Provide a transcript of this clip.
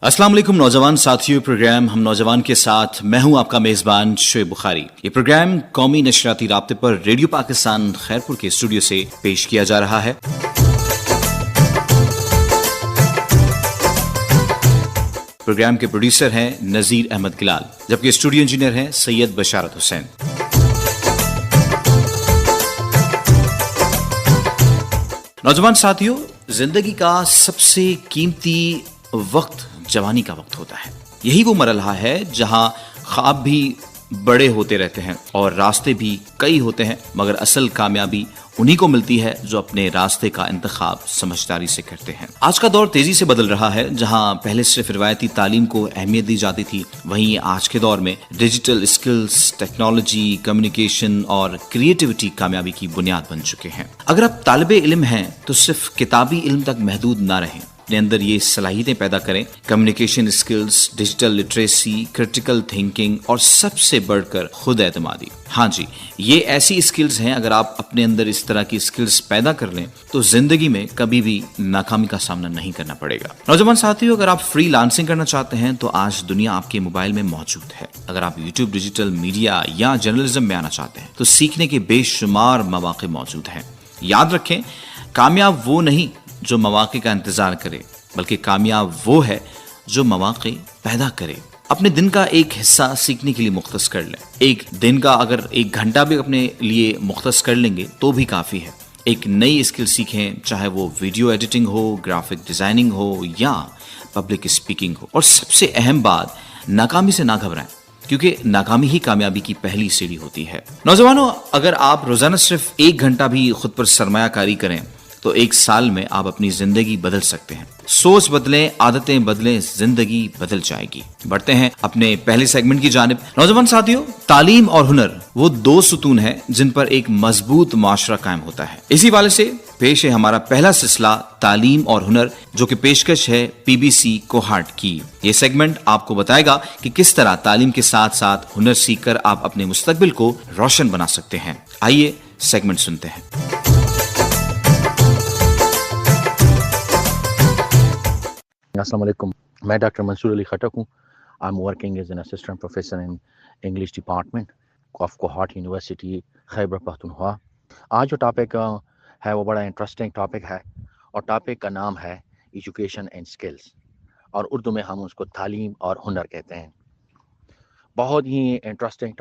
अस्सलाम वालेकुम नौजवान साथियों, प्रोग्राम हम नौजवान के साथ मैं हूं आपका मेजबान शोएब बुखारी। ये प्रोग्राम कौमी नशरियाती राब्ते पर रेडियो पाकिस्तान खैरपुर के स्टूडियो से पेश किया जा रहा है। प्रोग्राम के प्रोड्यूसर हैं नजीर अहमद गिलाल, जबकि स्टूडियो इंजीनियर हैं सैयद बशारत हुसैन। नौजवान साथियों, जिंदगी का सबसे कीमती वक्त जवानी का वक्त होता है। यही वो मरहला है जहां ख्वाब भी बड़े होते रहते हैं और रास्ते भी कई होते हैं, मगर असल कामयाबी उन्हीं को मिलती है जो अपने रास्ते का इंतखाब समझदारी से करते हैं। आज का दौर तेजी से बदल रहा है। जहां पहले सिर्फ रिवायती तालीम को अहमियत दी जाती थी, वहीं आज के दौर में डिजिटल स्किल्स, टेक्नोलॉजी, कम्युनिकेशन और क्रिएटिविटी कामयाबी की बुनियाद बन चुके हैं। अगर आप तालिबे इल्म हैं तो सिर्फ किताबी इल्म तक महदूद ना रहें, अपने अंदर ये सलाहियतें पैदा करें। Communication skills, digital literacy, critical thinking और सबसे बढ़कर खुद एतमादी। हाँ जी, ये ऐसी स्किल्स हैं, अगर आप अपने अंदर इस तरह की स्किल्स पैदा कर लें तो जिंदगी में कभी भी नाकामी का सामना नहीं करना पड़ेगा। नौजवान साथियों, अगर आप फ्रीलांसिंग करना चाहते हैं तो आज दुनिया आपके मोबाइल में मौजूद है। अगर आप यूट्यूब, डिजिटल मीडिया या जर्नलिज्म में आना चाहते हैं तो सीखने के बेशुमार मौके मौजूद हैं। याद रखें, कामयाब वो नहीं जो मौके का इंतजार करे, बल्कि कामयाब वो है जो मौके पैदा करे। अपने दिन का एक हिस्सा सीखने के लिए मुख्तस कर लें। एक दिन का अगर 1 घंटा भी अपने लिए मुख्तस कर लेंगे तो भी काफ़ी है। एक नई स्किल सीखें, चाहे वो वीडियो एडिटिंग हो, ग्राफिक डिज़ाइनिंग हो या पब्लिक स्पीकिंग हो। और सबसे अहम बात, नाकामी से ना घबराएं, क्योंकि नाकामी ही कामयाबी की पहली सीढ़ी होती है। नौजवानों, अगर आप रोजाना सिर्फ 1 घंटा भी खुद पर सरमायाकारी करें तो 1 साल में आप अपनी जिंदगी बदल सकते हैं। सोच बदलें, आदतें बदलें, जिंदगी बदल जाएगी। बढ़ते हैं अपने पहले सेगमेंट की जानिब। नौजवान साथियों, तालीम और हुनर वो 2 सुतून हैं जिन पर एक मजबूत माशरा कायम होता है। इसी वाले से पेश है हमारा पहला सिलसिला तालीम और हुनर, जो कि पेशकश है पीबीसी कोहाट की। ये सेगमेंट आपको बताएगा कि किस तरह तालीम के साथ साथ हुनर सीखकर आप अपने मुस्तकबिल को रोशन बना सकते हैं। आइए सेगमेंट सुनते हैं। अस्सलाम वालेकुम, मैं डॉक्टर मंसूर अली खटक हूँ। I am working as an assistant professor in English department of Kohat university, Khyber Pakhtunkhwa. आज जो टॉपिक है वो बड़ा इंटरेस्टिंग टॉपिक है और टॉपिक का नाम है एजुकेशन एंड स्किल्स, और उर्दू में हम उसको तालीम और हुनर कहते हैं। बहुत ही इंटरेस्टिंग